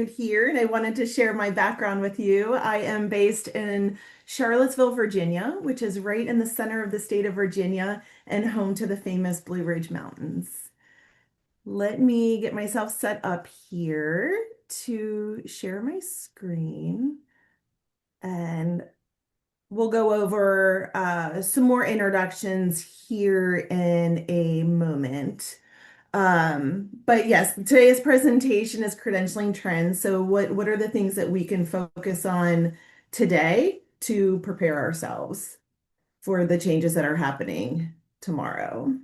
Here, and I wanted to share my background with you. I am based in Charlottesville, Virginia, which is right in the center of the state of Virginia and home to the famous Blue Ridge Mountains. Let me get myself set up here to share my screen, and we'll go over some more introductions here in a moment. But yes, today's presentation is credentialing trends. So what are the things that we can focus on today to prepare ourselves for the changes that are happening tomorrow?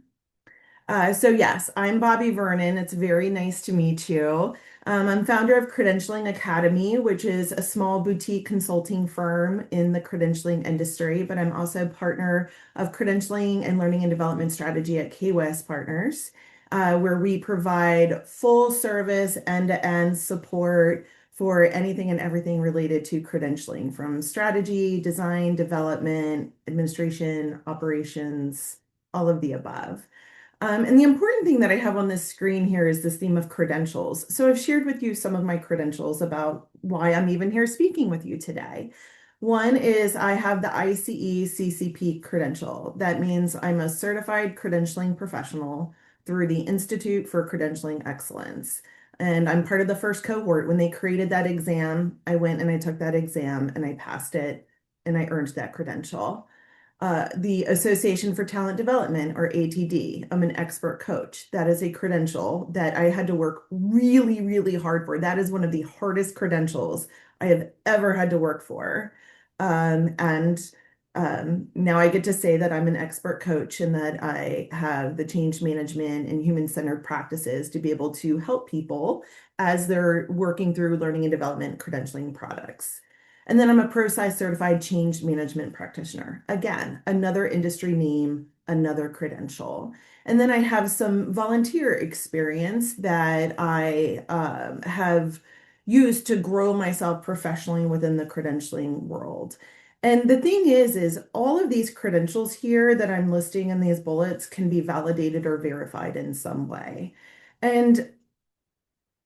So yes, I'm Bobby Vernon. It's very nice to meet you. I'm founder of Credentialing Academy, which is a small boutique consulting firm in the credentialing industry, but I'm also partner of credentialing and learning and development strategy at KWest Partners, where we provide full service end-to-end support for anything and everything related to credentialing, from strategy, design, development, administration, operations, all of the above. And the important thing that I have on this screen here is this theme of credentials. So I've shared with you some of my credentials about why I'm even here speaking with you today. One is I have the ICE CCP credential. That means I'm a certified credentialing professional through the Institute for Credentialing Excellence. And I'm part of the first cohort. When they created that exam, I went and I took that exam and I passed it and I earned that credential. The Association for Talent Development, or ATD. I'm an expert coach. That is a credential that I had to work really, really hard for. That is one of the hardest credentials I have ever had to work for. And now I get to say that I'm an expert coach and that I have the change management and human-centered practices to be able to help people as they're working through learning and development credentialing products. And then I'm a ProSci certified change management practitioner. Again, another industry name, another credential. And then I have some volunteer experience that I have used to grow myself professionally within the credentialing world. And the thing is all of these credentials here that I'm listing in these bullets can be validated or verified in some way. And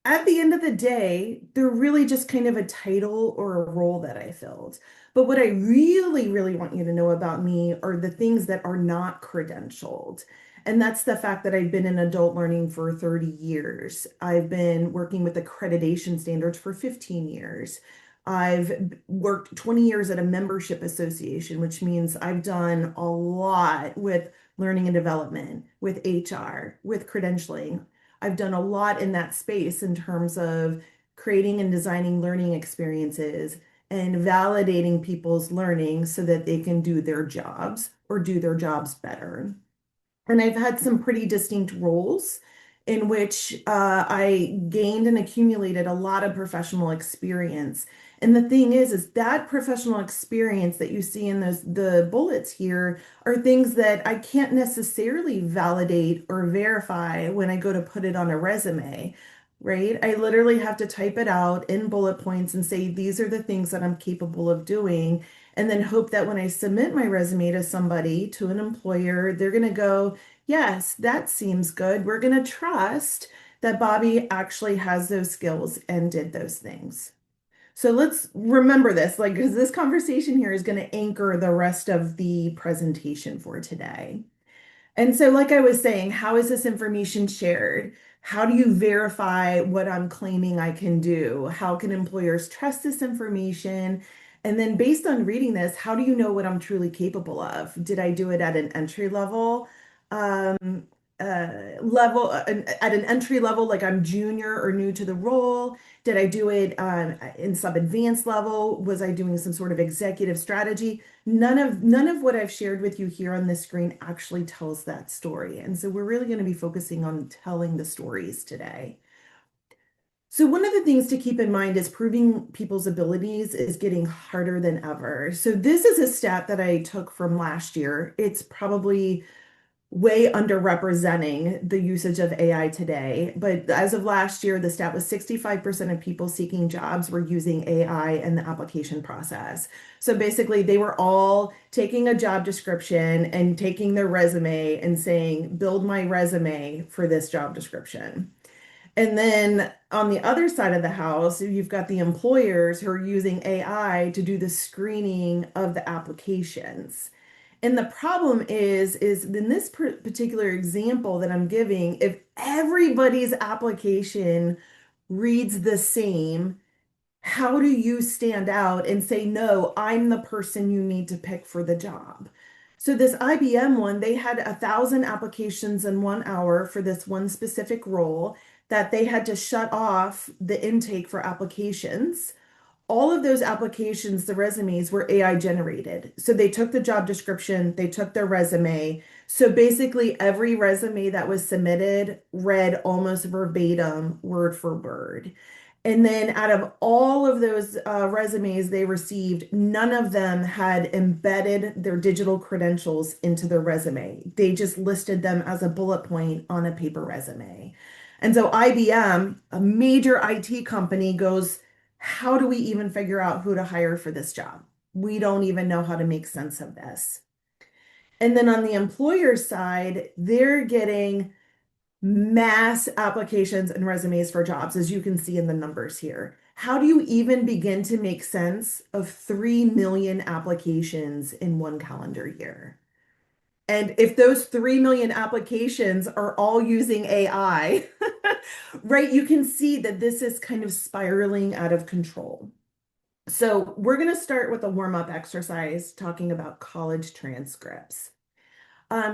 at the end of the day, they're really just kind of a title or a role that I filled. But what I really, really want you to know about me are the things that are not credentialed. And that's the fact that I've been in adult learning for 30 years. I've been working with accreditation standards for 15 years. I've worked 20 years at a membership association, which means I've done a lot with learning and development, with HR, with credentialing. I've done a lot in that space in terms of creating and designing learning experiences and validating people's learning so that they can do their jobs or do their jobs better. And I've had some pretty distinct roles in which I gained and accumulated a lot of professional experience. And the thing is that professional experience that you see in the bullets here are things that I can't necessarily validate or verify when I go to put it on a resume, right? I literally have to type it out in bullet points and say, these are the things that I'm capable of doing, and then hope that when I submit my resume to somebody, to an employer, they're going to go, yes, that seems good. We're going to trust that Bobby actually has those skills and did those things. So let's remember this, like, because this conversation here is going to anchor the rest of the presentation for today. And so, like I was saying, how is this information shared? How do you verify what I'm claiming I can do? How can employers trust this information? And then, based on reading this, how do you know what I'm truly capable of? Did I do it at an entry level? Um, at an entry level, like I'm junior or new to the role? Did I do it in some advanced level? Was I doing some sort of executive strategy? None of what I've shared with you here on this screen actually tells that story. And so we're really going to be focusing on telling the stories today. So one of the things to keep in mind is proving people's abilities is getting harder than ever. So this is a stat that I took from last year. It's probably way underrepresenting the usage of AI today. But as of last year, the stat was 65% of people seeking jobs were using AI in the application process. So basically, they were all taking a job description and taking their resume and saying, build my resume for this job description. And then on the other side of the house, you've got the employers who are using AI to do the screening of the applications. And the problem is in this particular example that I'm giving, if everybody's application reads the same, how do you stand out and say, no, I'm the person you need to pick for the job? So this IBM one, they had 1,000 applications in 1 hour for this one specific role that they had to shut off the intake for applications. All of those applications, the resumes were AI generated. So they took the job description, they took their resume. So basically, every resume that was submitted read almost verbatim, word for word. And then out of all of those resumes they received, none of them had embedded their digital credentials into their resume. They just listed them as a bullet point on a paper resume. And so IBM, a major IT company, goes, how do we even figure out who to hire for this job? We don't even know how to make sense of this. And then on the employer side, they're getting mass applications and resumes for jobs, as you can see in the numbers here. How do you even begin to make sense of 3 million applications in one calendar year? And if those 3 million applications are all using AI, right, you can see that this is kind of spiraling out of control. So we're going to start with a warm-up exercise talking about college transcripts.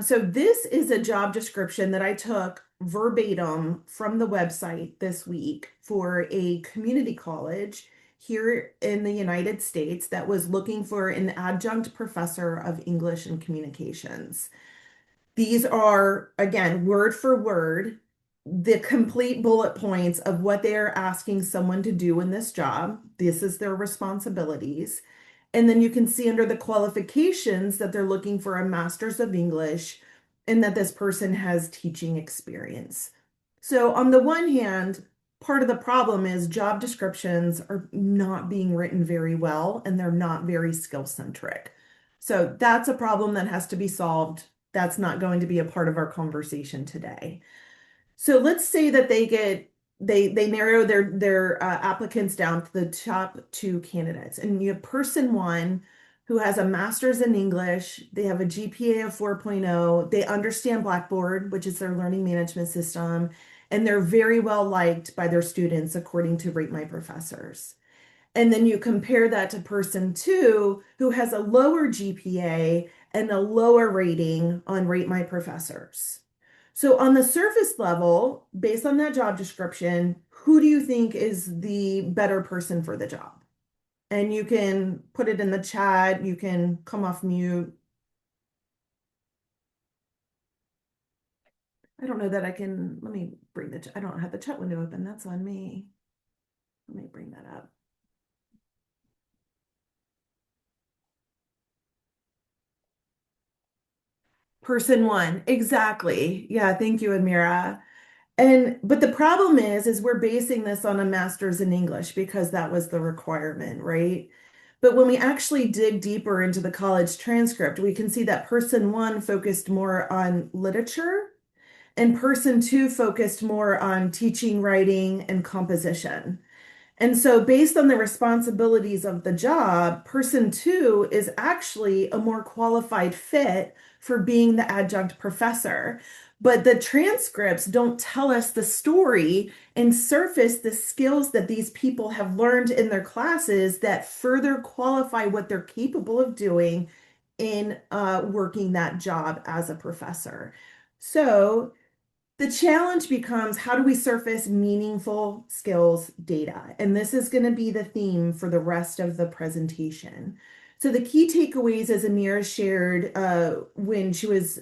So this is a job description that I took verbatim from the website this week for a community college here in the United States that was looking for an adjunct professor of English and communications. These are, again, word for word, the complete bullet points of what they are asking someone to do in this job. This is their responsibilities. And then you can see under the qualifications that they're looking for a master's of English and that this person has teaching experience. So, on the one hand, part of the problem is job descriptions are not being written very well and they're not very skill centric. So, that's a problem that has to be solved. That's not going to be a part of our conversation today. So let's say that they narrow their applicants down to the top two candidates, and you have person one who has a master's in English, they have a GPA of 4.0, they understand Blackboard, which is their learning management system, and they're very well liked by their students according to Rate My Professors. And then you compare that to person two who has a lower GPA and a lower rating on Rate My Professors. So, on the surface level, based on that job description, who do you think is the better person for the job? And you can put it in the chat, you can come off mute. I don't know that I can, let me bring I don't have the chat window open, that's on me. Let me bring that up. Person one, exactly. Yeah, thank you, Amira. And but the problem is we're basing this on a master's in English because that was the requirement, right? But when we actually dig deeper into the college transcript, we can see that person one focused more on literature and person two focused more on teaching, writing, and composition. And so, based on the responsibilities of the job, person two is actually a more qualified fit for being the adjunct professor. But the transcripts don't tell us the story and surface the skills that these people have learned in their classes that further qualify what they're capable of doing in working that job as a professor. So, the challenge becomes how do we surface meaningful skills data? And this is going to be the theme for the rest of the presentation. So the key takeaways, as Amira shared when she was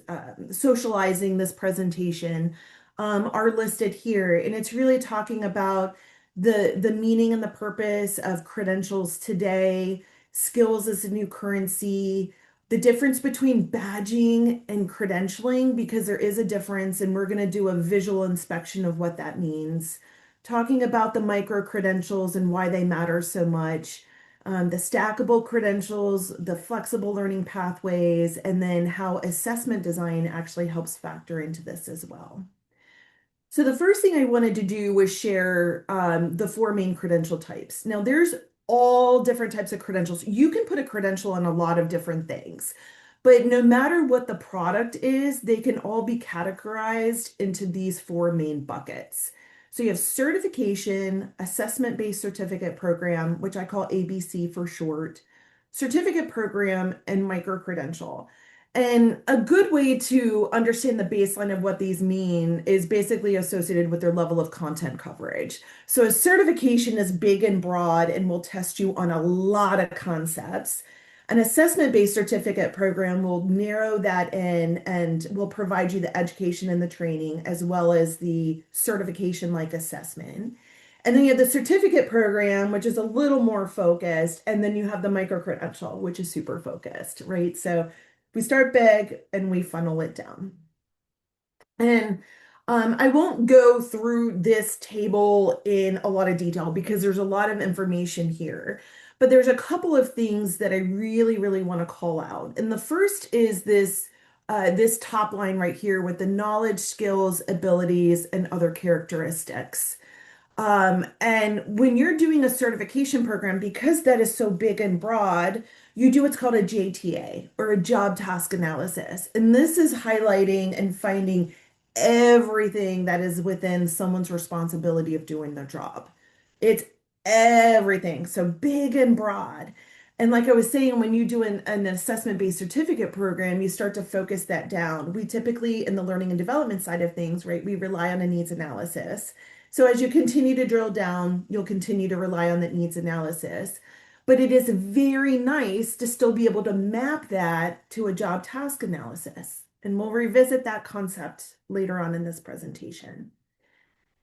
socializing this presentation, are listed here. And it's really talking about the meaning and the purpose of credentials today, skills as a new currency, the difference between badging and credentialing, because there is a difference, and we're going to do a visual inspection of what that means. Talking about the micro credentials and why they matter so much, the stackable credentials, the flexible learning pathways, and then how assessment design actually helps factor into this as well. So the first thing I wanted to do was share the four main credential types. Now there's all different types of credentials. You can put a credential on a lot of different things, but no matter what the product is, they can all be categorized into these four main buckets. So you have certification, assessment-based certificate program, which I call ABC for short, certificate program, and micro-credential. And a good way to understand the baseline of what these mean is basically associated with their level of content coverage. So a certification is big and broad and will test you on a lot of concepts. An assessment-based certificate program will narrow that in and will provide you the education and the training as well as the certification-like assessment. And then you have the certificate program, which is a little more focused, and then you have the micro-credential, which is super focused, right? So we start big and we funnel it down. And I won't go through this table in a lot of detail because there's a lot of information here, but there's a couple of things that I really, really want to call out. And the first is this top line right here with the knowledge, skills, abilities, and other characteristics. And when you're doing a certification program, because that is so big and broad, you do what's called a JTA or a job task analysis. And this is highlighting and finding everything that is within someone's responsibility of doing their job. It's everything, so big and broad. And like I was saying, when you do an assessment-based certificate program, you start to focus that down. We typically, in the learning and development side of things, right, we rely on a needs analysis. So as you continue to drill down, you'll continue to rely on that needs analysis. But it is very nice to still be able to map that to a job task analysis. And we'll revisit that concept later on in this presentation.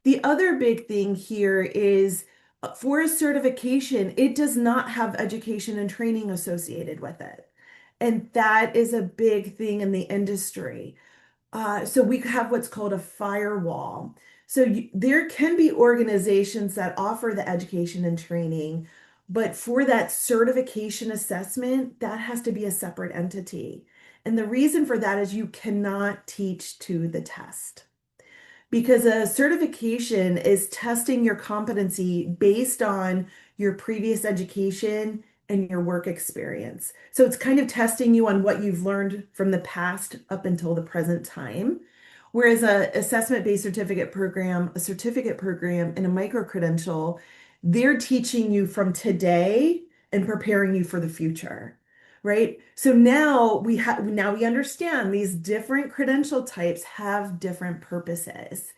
The other big thing here is for a certification, it does not have education and training associated with it. And that is a big thing in the industry. So we have what's called a firewall. So there can be organizations that offer the education and training, but for that certification assessment, that has to be a separate entity. And the reason for that is you cannot teach to the test because a certification is testing your competency based on your previous education and your work experience. So it's kind of testing you on what you've learned from the past up until the present time. Whereas a assessment-based certificate program, a certificate program, and a micro-credential, they're teaching you from today and preparing you for the future, right? So now we understand these different credential types have different purposes.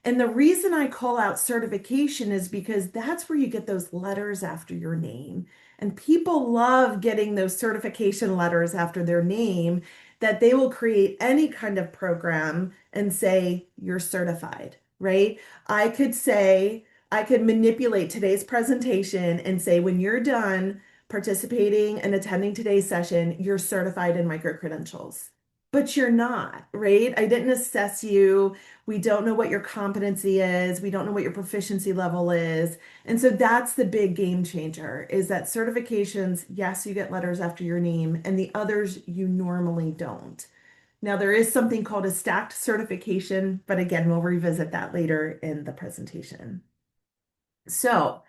And the reason I call out certification is because that's where you get those letters after your name. And people love getting those certification letters after their name that they will create any kind of program and say, you're certified, right? I could manipulate today's presentation and say, when you're done participating and attending today's session, you're certified in micro-credentials. But you're not, right? I didn't assess you. We don't know what your competency is. We don't know what your proficiency level is. And so that's the big game changer is that certifications, yes, you get letters after your name, and the others you normally don't. Now, there is something called a stacked certification, but again, we'll revisit that later in the presentation. So,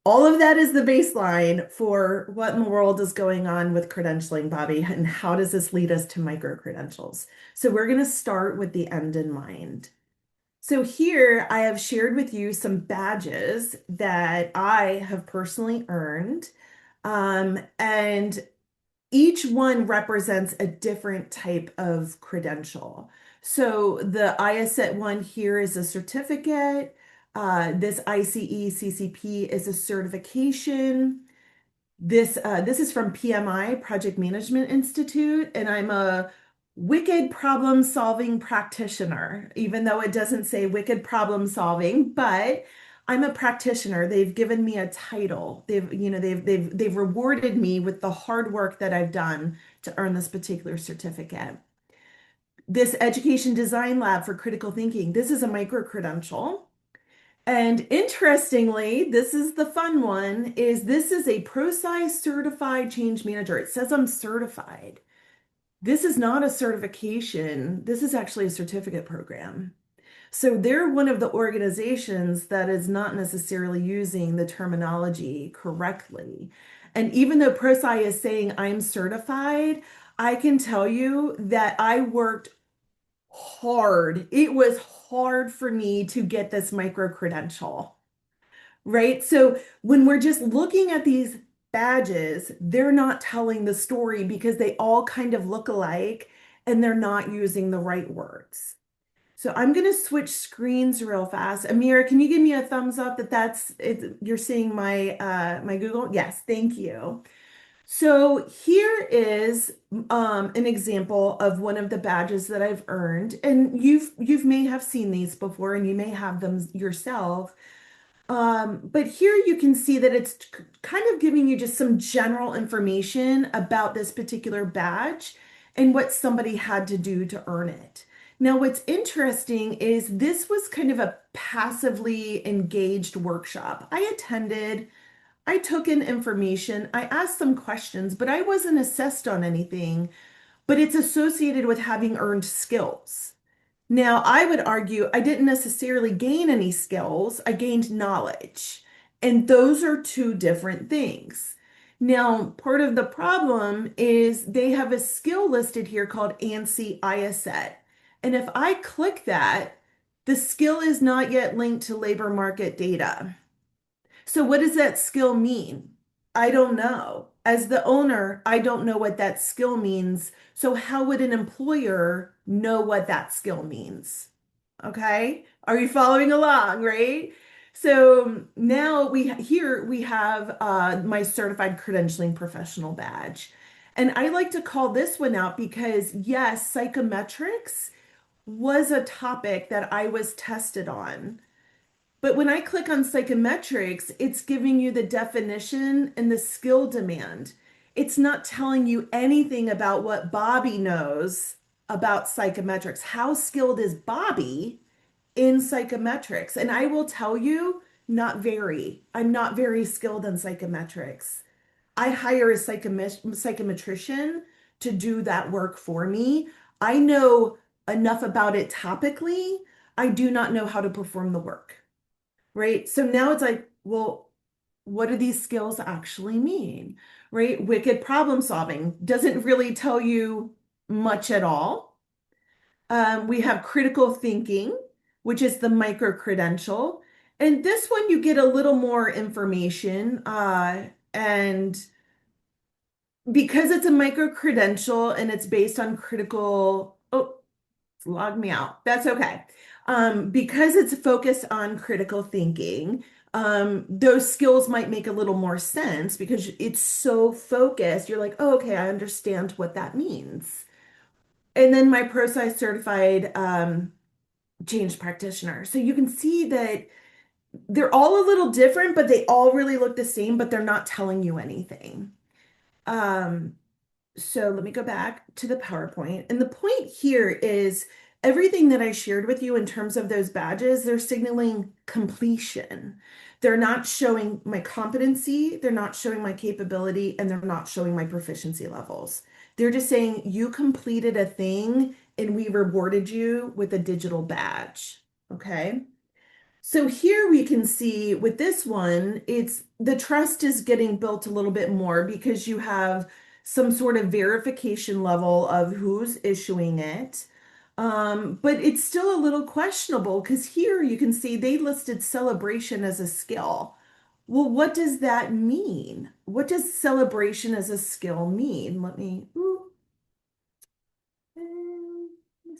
all of that is the baseline for what in the world is going on with credentialing, Bobby, and how does this lead us to micro-credentials? So we're going to start with the end in mind. So here I have shared with you some badges that I have personally earned. And each one represents a different type of credential. So the IACET one here is a certificate. This ICE CCP is a certification. This is from PMI, Project Management Institute, and I'm a wicked problem solving practitioner, even though it doesn't say wicked problem solving, but I'm a practitioner. They've given me a title. They've rewarded me with the hard work that I've done to earn this particular certificate. This Education Design Lab for Critical Thinking, this is a micro-credential. And interestingly, this is the fun one, is this is a ProSci certified change manager. It says I'm certified. This is not a certification. This is actually a certificate program. So they're one of the organizations that is not necessarily using the terminology correctly. And even though ProSci is saying I'm certified, I can tell you that I worked hard. It was hard for me to get this micro credential, right? So when we're just looking at these badges, they're not telling the story because they all kind of look alike and they're not using the right words. So I'm going to switch screens real fast. Amira, can you give me a thumbs up that that's it, you're seeing my my Google? Yes, thank you. So here is an example of one of the badges that I've earned, and you've may have seen these before, and you may have them yourself. But here you can see that it's kind of giving you just some general information about this particular badge and what somebody had to do to earn it. Now, what's interesting is this was kind of a passively engaged workshop. I attended, I took in information, I asked some questions, but I wasn't assessed on anything, but it's associated with having earned skills. Now, I would argue I didn't necessarily gain any skills, I gained knowledge. And those are two different things. Now, part of the problem is they have a skill listed here called ANSI IASET. And if I click that, the skill is not yet linked to labor market data. So, what does that skill mean? I don't know. As the owner, I don't know what that skill means. So, how would an employer know what that skill means? Okay. Are you following along, right? So now here we have my certified credentialing professional badge. And I like to call this one out because yes, psychometrics was a topic that I was tested on. But when I click on psychometrics, it's giving you the definition and the skill demand. It's not telling you anything about what Bobby knows about psychometrics. How skilled is Bobby in psychometrics? And I will tell you, not very. I'm not very skilled in psychometrics. I hire a psychometrician to do that work for me. I know enough about it topically. I do not know how to perform the work, right? So now it's like, well, what do these skills actually mean, right? Wicked problem solving doesn't really tell you much at all. We have critical thinking, which is the micro credential. And this one, you get a little more information. And because it's a micro credential and it's based on critical, oh, it's logged me out. That's okay. Because it's focused on critical thinking, those skills might make a little more sense because it's so focused. You're like, oh, okay, I understand what that means. And then my ProSci certified change practitioner. So you can see that they're all a little different, but they all really look the same, but they're not telling you anything. Um, so let me go back to the PowerPoint. And the point here is everything that I shared with you in terms of those badges, they're signaling completion. They're not showing my competency, they're not showing my capability, and they're not showing my proficiency levels. They're just saying you completed a thing and we rewarded you with a digital badge. Okay. So here we can see with this one, it's the trust is getting built a little bit more because you have some sort of verification level of who's issuing it. But it's still a little questionable because here you can see they listed celebration as a skill. Well, what does that mean? What does celebration as a skill mean? Let me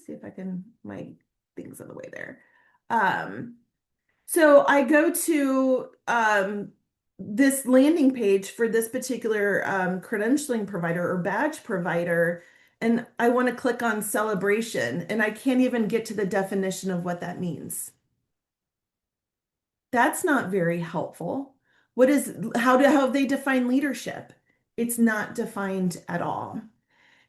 see if I can, my thing's in the way there. Um, so I go to this landing page for this particular credentialing provider or badge provider, and I want to click on celebration, and I can't even get to the definition of what that means. That's not very helpful. How have they define leadership? It's not defined at all.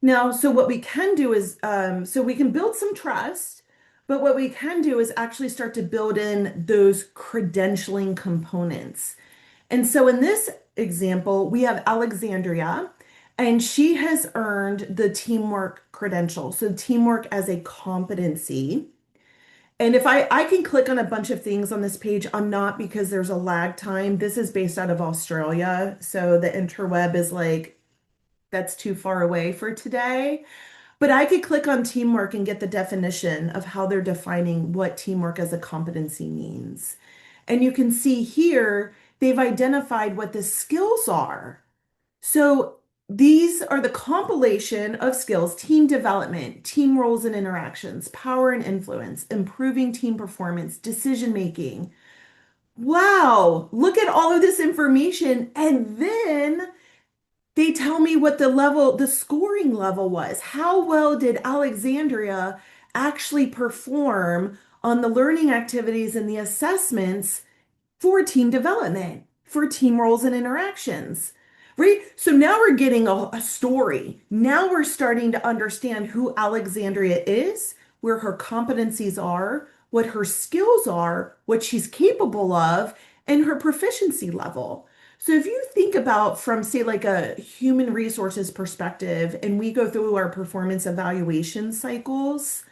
Now, so what we can do is, so we can build some trust, but what we can do is actually start to build in those credentialing components. And so in this example, we have Alexandria, and she has earned the teamwork credential. So teamwork as a competency. And if I can click on a bunch of things on this page, I'm not because there's a lag time. This is based out of Australia. So the interweb is like, that's too far away for today. But I could click on teamwork and get the definition of how they're defining what teamwork as a competency means. And you can see here, they've identified what the skills are. So these are the compilation of skills: team development, team roles and interactions, power and influence, improving team performance, decision making. Wow, look at all of this information. And then they tell me what the level, the scoring level was. How well did Alexandria actually perform on the learning activities and the assessments for team development, for team roles and interactions, right? So now we're getting a story. Now we're starting to understand who Alexandria is, where her competencies are, what her skills are, what she's capable of, and her proficiency level. So if you think about from, say, like a human resources perspective, and we go through our performance evaluation cycles,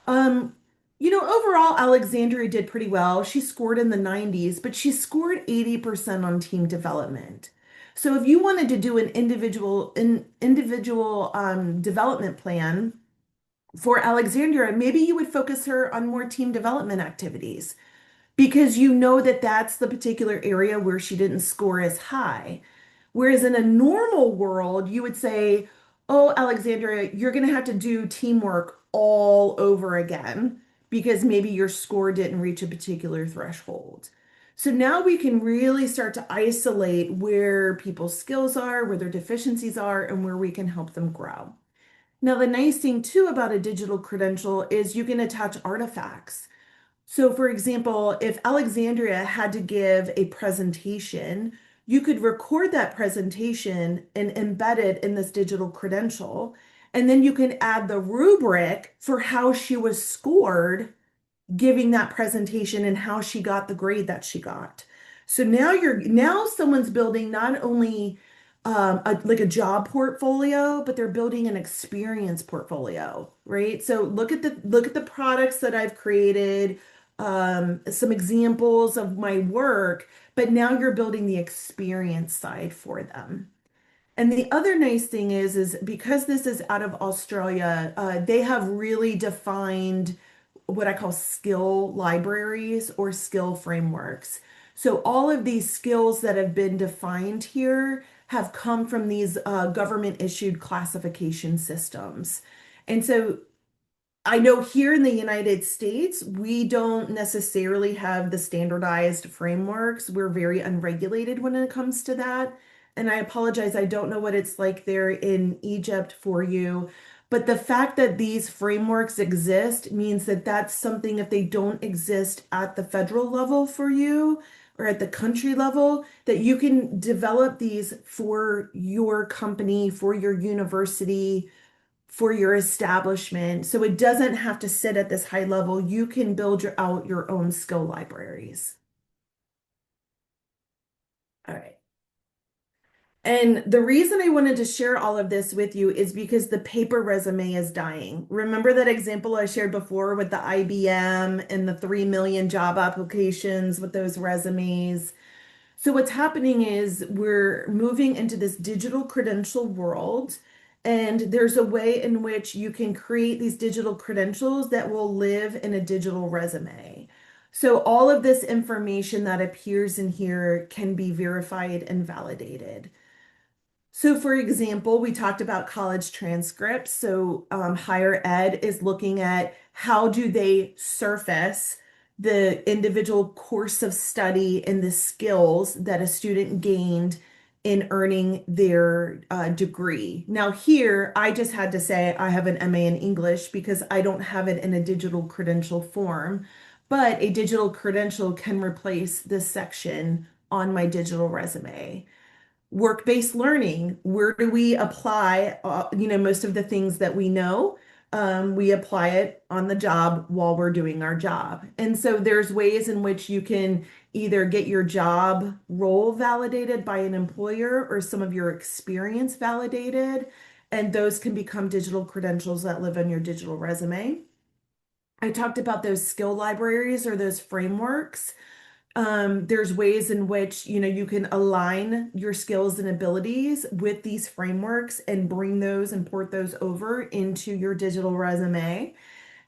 um, overall, Alexandria did pretty well. She scored in the 90s, but she scored 80% on team development. So if you wanted to do an individual development plan for Alexandria, maybe you would focus her on more team development activities because you know that that's the particular area where she didn't score as high. Whereas in a normal world, you would say, oh, Alexandria, you're going to have to do teamwork all over again because maybe your score didn't reach a particular threshold. So now we can really start to isolate where people's skills are, where their deficiencies are, and where we can help them grow. Now, the nice thing too about a digital credential is you can attach artifacts. So, for example, if Alexandria had to give a presentation, you could record that presentation and embed it in this digital credential. And then you can add the rubric for how she was scored giving that presentation and how she got the grade that she got. So now someone's building not only like a job portfolio, but they're building an experience portfolio, right? So look at the products that I've created, some examples of my work, but now you're building the experience side for them. And the other nice thing is because this is out of Australia, they have really defined what I call skill libraries or skill frameworks. So all of these skills that have been defined here have come from these government issued classification systems. And so I know here in the United States, we don't necessarily have the standardized frameworks. We're very unregulated when it comes to that. And I apologize, I don't know what it's like there in Egypt for you. But the fact that these frameworks exist means that that's something, if they don't exist at the federal level for you or at the country level, that you can develop these for your company, for your university, for your establishment. So it doesn't have to sit at this high level. You can build out your own skill libraries. All right. And the reason I wanted to share all of this with you is because the paper resume is dying. Remember that example I shared before with the IBM and the 3 million job applications with those resumes? So what's happening is we're moving into this digital credential world, and there's a way in which you can create these digital credentials that will live in a digital resume. So all of this information that appears in here can be verified and validated. So, for example, we talked about college transcripts. So, higher ed is looking at how do they surface the individual course of study and the skills that a student gained in earning their degree. Now, here, I just had to say I have an MA in English because I don't have it in a digital credential form, but a digital credential can replace this section on my digital resume. Work-based learning, where do we apply most of the things that we know? We apply it on the job while we're doing our job. And so there's ways in which you can either get your job role validated by an employer or some of your experience validated, and those can become digital credentials that live on your digital resume. I talked about those skill libraries or those frameworks. There's ways in which, you can align your skills and abilities with these frameworks and bring those and port those over into your digital resume.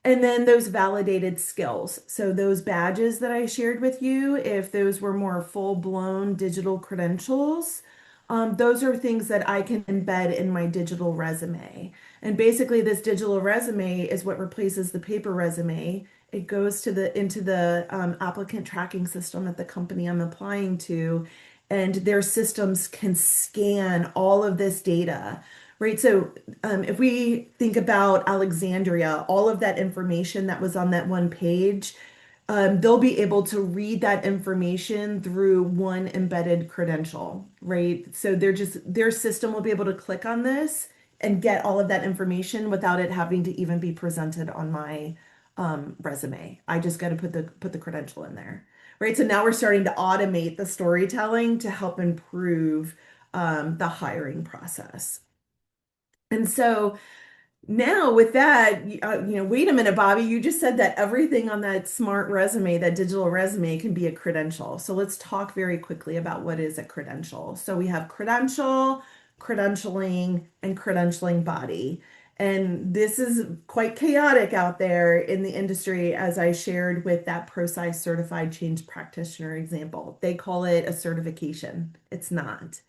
And then those validated skills. So those badges that I shared with you, if those were more full-blown digital credentials, those are things that I can embed in my digital resume. And basically, this digital resume is what replaces the paper resume. It goes into the applicant tracking system at the company I'm applying to, and their systems can scan all of this data. Right. So if we think about Alexandria, all of that information that was on that one page, they'll be able to read that information through one embedded credential, right? So their system will be able to click on this and get all of that information without it having to even be presented on my resume. I just got to put the credential in there, right? So now we're starting to automate the storytelling to help improve the hiring process. And so now with that, wait a minute, Bobby, you just said that everything on that smart resume, that digital resume can be a credential. So let's talk very quickly about what is a credential. So we have credential, credentialing, and credentialing body. And this is quite chaotic out there in the industry, as I shared with that ProSci certified change practitioner example. They call it a certification. It's not.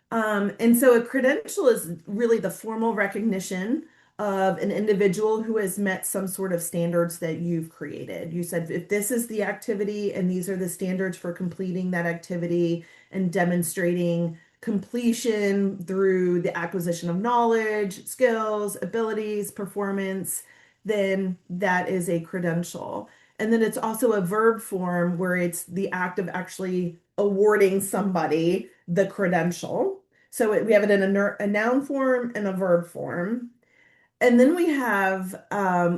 And so a credential is really the formal recognition of an individual who has met some sort of standards that you've created. You said, if this is the activity and these are the standards for completing that activity and demonstrating completion through the acquisition of knowledge, skills, abilities, performance, then that is a credential. And then it's also a verb form where it's the act of actually awarding somebody the credential. So we have it in a noun form and a verb form. And then we have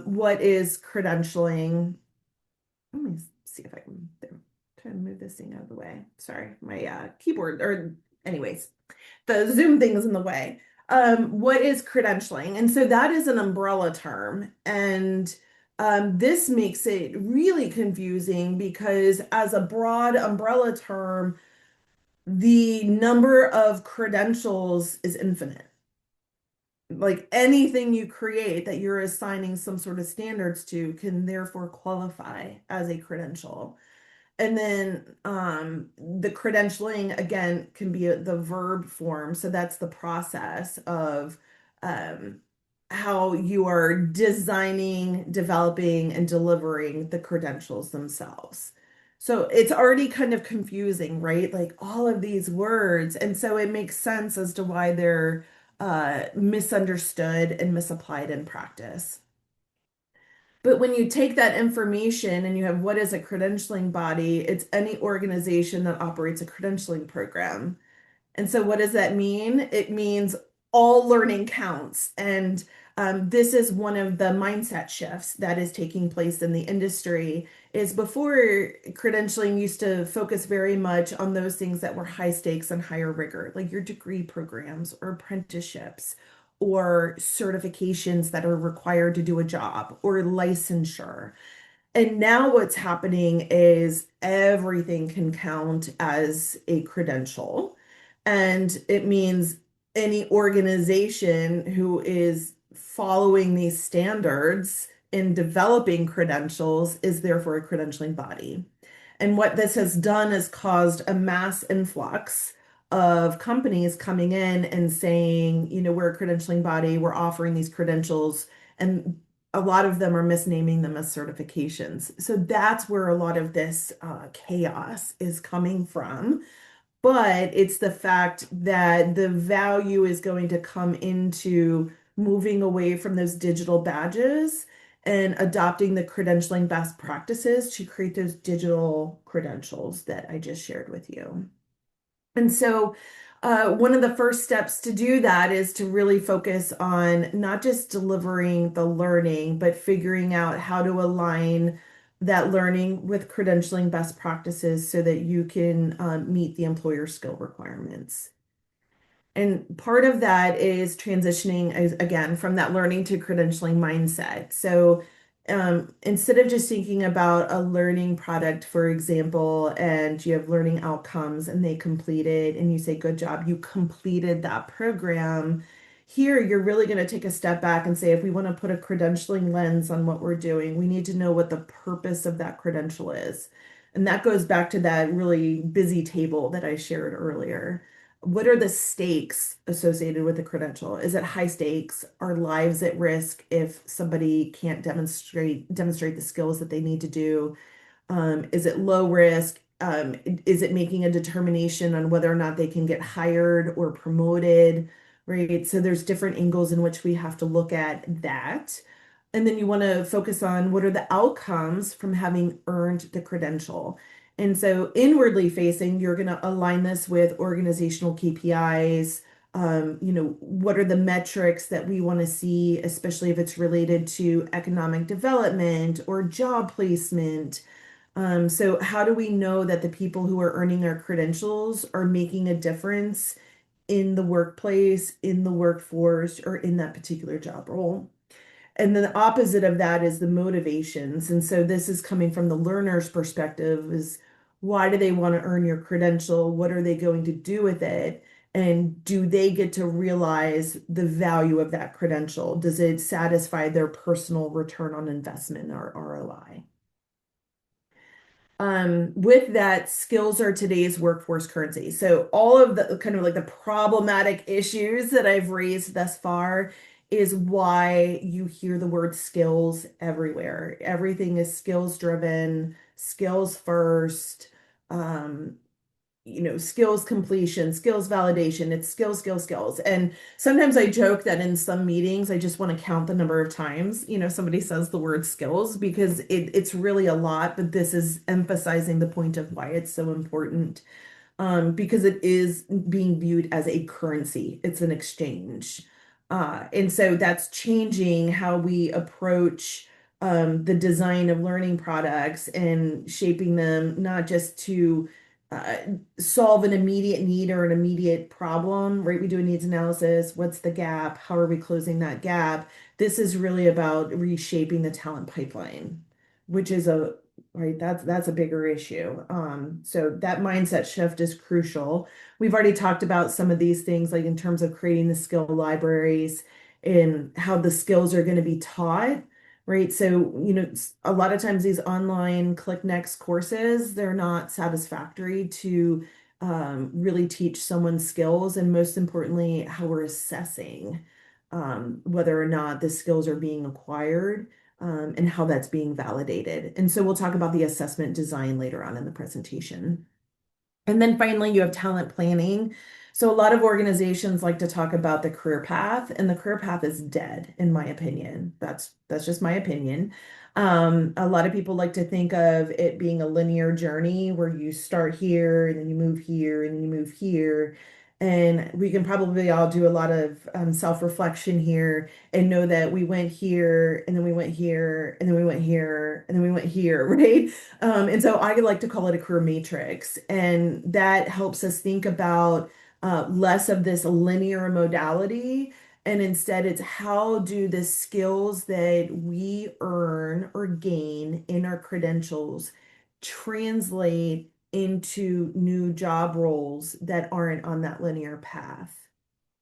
what is credentialing. Let me see if I can try to move this thing out of the way. Sorry, my keyboard, or anyways, the Zoom thing is in the way. What is credentialing? And so that is an umbrella term. And this makes it really confusing because as a broad umbrella term, the number of credentials is infinite. Like anything you create that you're assigning some sort of standards to can therefore qualify as a credential. And then the credentialing again can be the verb form. So that's the process of um, how you are designing, developing, and delivering the credentials themselves. So it's already kind of confusing, right? Like all of these words. And so it makes sense as to why they're misunderstood and misapplied in practice. But when you take that information and you have what is a credentialing body, it's any organization that operates a credentialing program. And so, what does that mean? It means all learning counts. And this is one of the mindset shifts that is taking place in the industry. Is before credentialing used to focus very much on those things that were high stakes and higher rigor, like your degree programs or apprenticeships or certifications that are required to do a job or licensure. And now what's happening is everything can count as a credential. And it means any organization who is following these standards in developing credentials is therefore a credentialing body. And what this has done is caused a mass influx of companies coming in and saying, we're a credentialing body, we're offering these credentials. And a lot of them are misnaming them as certifications. So that's where a lot of this chaos is coming from. But it's the fact that the value is going to come into moving away from those digital badges and adopting the credentialing best practices to create those digital credentials that I just shared with you. And so, one of the first steps to do that is to really focus on not just delivering the learning, but figuring out how to align that learning with credentialing best practices so that you can meet the employer skill requirements. And part of that is transitioning again from that learning to credentialing mindset. So instead of just thinking about a learning product, for example, and you have learning outcomes and they completed, and you say, good job, you completed that program. Here, you're really going to take a step back and say, if we want to put a credentialing lens on what we're doing, we need to know what the purpose of that credential is. And that goes back to that really busy table that I shared earlier. What are the stakes associated with a credential? Is it high stakes? Are lives at risk if somebody can't demonstrate the skills that they need to do? Is it low risk? Is it making a determination on whether or not they can get hired or promoted? Right. So there's different angles in which we have to look at that. And then you want to focus on what are the outcomes from having earned the credential. And so inwardly facing, you're going to align this with organizational KPIs. What are the metrics that we want to see, especially if it's related to economic development or job placement? So how do we know that the people who are earning our credentials are making a difference in the workplace, in the workforce, or in that particular job role? And then the opposite of that is the motivations. And so this is coming from the learner's perspective is why do they want to earn your credential? What are they going to do with it? And do they get to realize the value of that credential? Does it satisfy their personal return on investment or ROI? With that, skills are today's workforce currency. So all of the kind of like the problematic issues that I've raised thus far is why you hear the word skills everywhere. Everything is skills driven, skills first. Um, skills completion, skills validation, it's skills, skills, skills. And sometimes I joke that in some meetings, I just want to count the number of times, somebody says the word skills because it's really a lot, but this is emphasizing the point of why it's so important. Because it is being viewed as a currency, it's an exchange. And so that's changing how we approach the design of learning products and shaping them not just to uh, solve an immediate need or an immediate problem, right? We do a needs analysis. What's the gap? How are we closing that gap? This is really about reshaping the talent pipeline, which is right, that's a bigger issue. So that mindset shift is crucial. We've already talked about some of these things, like in terms of creating the skill libraries and how the skills are going to be taught. Right. So, a lot of times these online click next courses, they're not satisfactory to really teach someone skills. And most importantly, how we're assessing whether or not the skills are being acquired and how that's being validated. And so we'll talk about the assessment design later on in the presentation. And then finally, you have talent planning. So a lot of organizations like to talk about the career path, and the career path is dead, in my opinion. That's just my opinion. A lot of people like to think of it being a linear journey where you start here and then you move here and then you move here. And we can probably all do a lot of self-reflection here and know that we went here and then we went here and then we went here and then we went here, right? And so I like to call it a career matrix. And that helps us think about less of this linear modality. And instead, it's how do the skills that we earn or gain in our credentials translate into new job roles that aren't on that linear path.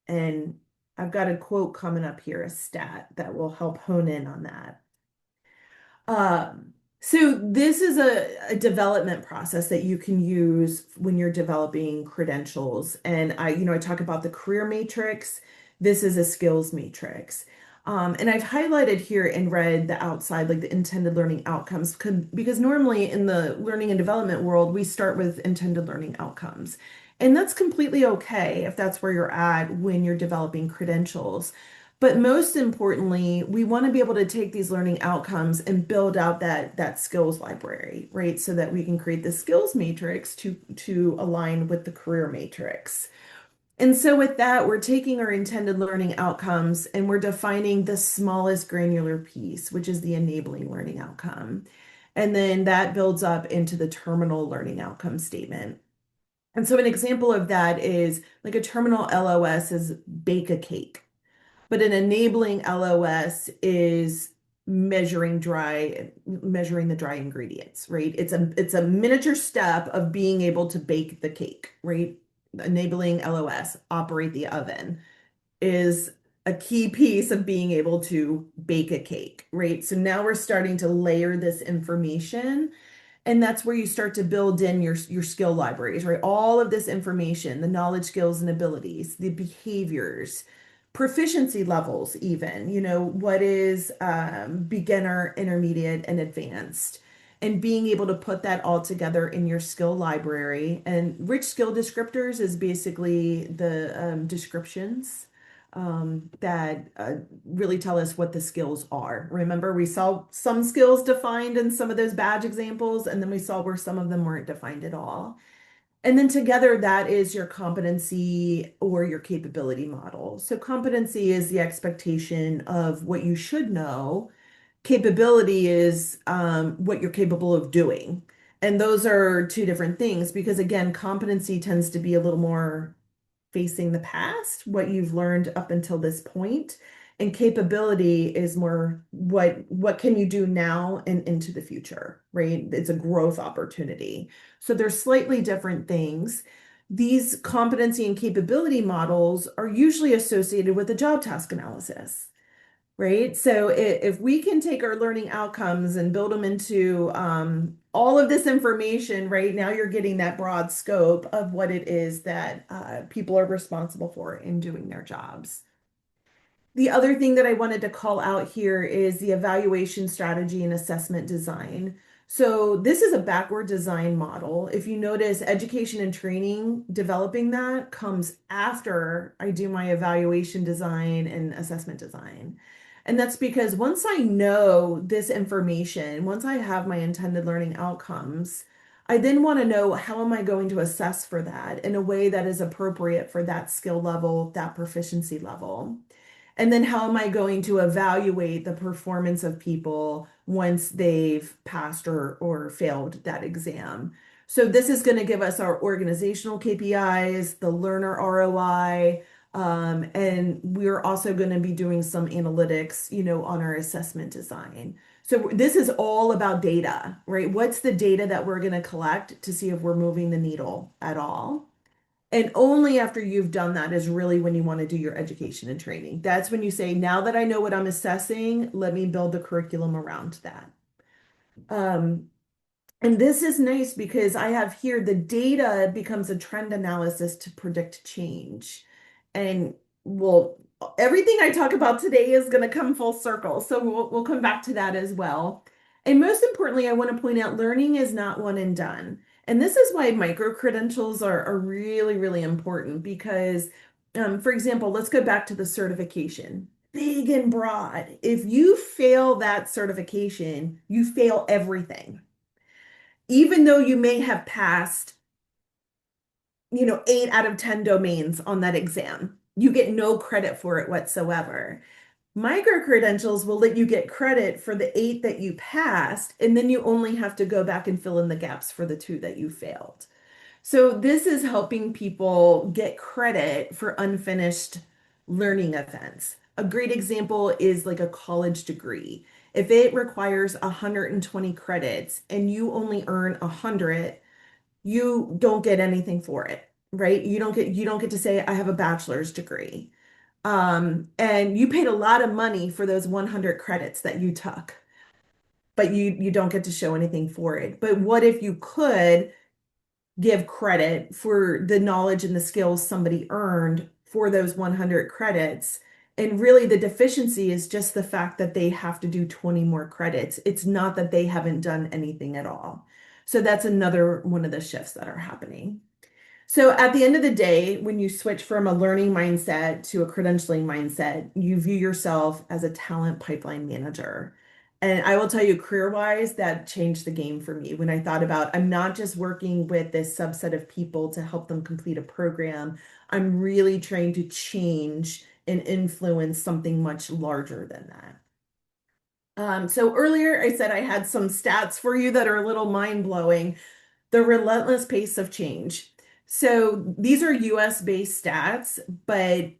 And I've got a quote coming up here, a stat that will help hone in on that. So this is a development process that you can use when you're developing credentials. And I talk about the career matrix. This is a skills matrix. And I've highlighted here in red the outside, like the intended learning outcomes, because normally in the learning and development world, we start with intended learning outcomes. And that's completely okay if that's where you're at when you're developing credentials. But most importantly, we want to be able to take these learning outcomes and build out that skills library, right? So that we can create the skills matrix to align with the career matrix. And so with that, we're taking our intended learning outcomes and we're defining the smallest granular piece, which is the enabling learning outcome. And then that builds up into the terminal learning outcome statement. And so an example of that is like a terminal LOS is bake a cake. But an enabling LOS is measuring the dry ingredients, right? It's a miniature step of being able to bake the cake, right? Enabling LOS, operate the oven, is a key piece of being able to bake a cake, right? So now we're starting to layer this information, and that's where you start to build in your skill libraries, right? All of this information, the knowledge, skills, and abilities, the behaviors, proficiency levels, even, what is beginner, intermediate, and advanced. And being able to put that all together in your skill library. And rich skill descriptors is basically the descriptions that really tell us what the skills are. Remember, we saw some skills defined in some of those badge examples, and then we saw where some of them weren't defined at all. And then together, that is your competency or your capability model. So, competency is the expectation of what you should know. Capability is what you're capable of doing. And those are two different things because, again, competency tends to be a little more facing the past, what you've learned up until this point, and capability is more what can you do now and into the future, right? It's a growth opportunity. So they're slightly different things. These competency and capability models are usually associated with a job task analysis, right? So if we can take our learning outcomes and build them into all of this information, right now you're getting that broad scope of what it is that people are responsible for in doing their jobs. The other thing that I wanted to call out here is the evaluation strategy and assessment design. So this is a backward design model. If you notice, education and training, developing that comes after I do my evaluation design and assessment design. And that's because once I know this information, once I have my intended learning outcomes, I then want to know how am I going to assess for that in a way that is appropriate for that skill level, that proficiency level. And then how am I going to evaluate the performance of people once they've passed or failed that exam? So this is going to give us our organizational KPIs, the learner ROI, and we're also going to be doing some analytics, on our assessment design. So this is all about data, right? What's the data that we're going to collect to see if we're moving the needle at all? And only after you've done that is really when you want to do your education and training. That's when you say, now that I know what I'm assessing, let me build the curriculum around that. Um, and this is nice because I have here the data becomes a trend analysis to predict change. And well, everything I talk about today is going to come full circle. So we'll come back to that as well. And most importantly, I want to point out learning is not one and done. And this is why micro credentials are really, really important because, for example, let's go back to the certification. Big and broad. If you fail that certification, you fail everything. Even though you may have passed, 8 out of 10 domains on that exam, you get no credit for it whatsoever. Micro credentials will let you get credit for the 8 that you passed, and then you only have to go back and fill in the gaps for the 2 that you failed. So this is helping people get credit for unfinished learning events. A great example is like a college degree. If it requires 120 credits and you only earn 100, you don't get anything for it, right? You don't get to say I have a bachelor's degree. And you paid a lot of money for those 100 credits that you took, but you don't get to show anything for it. But what if you could give credit for the knowledge and the skills somebody earned for those 100 credits? And really, the deficiency is just the fact that they have to do 20 more credits. It's not that they haven't done anything at all. So that's another one of the shifts that are happening. So at the end of the day, when you switch from a learning mindset to a credentialing mindset, you view yourself as a talent pipeline manager. And I will tell you, career-wise, that changed the game for me when I thought about I'm not just working with this subset of people to help them complete a program. I'm really trying to change and influence something much larger than that. So earlier I said I had some stats for you that are a little mind-blowing. The relentless pace of change. So these are US based stats, but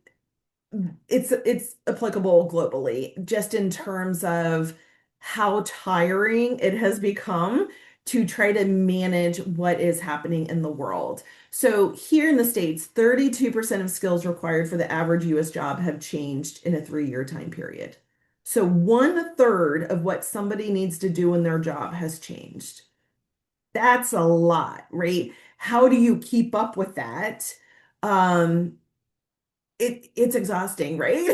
it's applicable globally, just in terms of how tiring it has become to try to manage what is happening in the world. So here in the States, 32% of skills required for the average US job have changed in a 3-year time period. So 1/3 of what somebody needs to do in their job has changed. That's a lot, right? How do you keep up with that? Um, it's exhausting, right?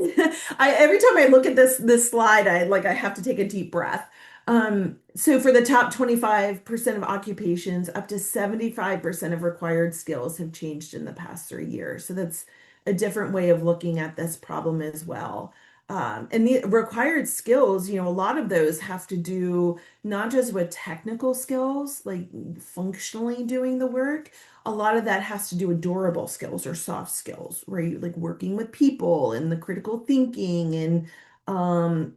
Every time I look at this slide, I have to take a deep breath. So for the top 25% of occupations, up to 75% of required skills have changed in the past 3 years. So that's a different way of looking at this problem as well. And the required skills, a lot of those have to do not just with technical skills, like functionally doing the work. A lot of that has to do with durable skills or soft skills, right? Like working with people and the critical thinking and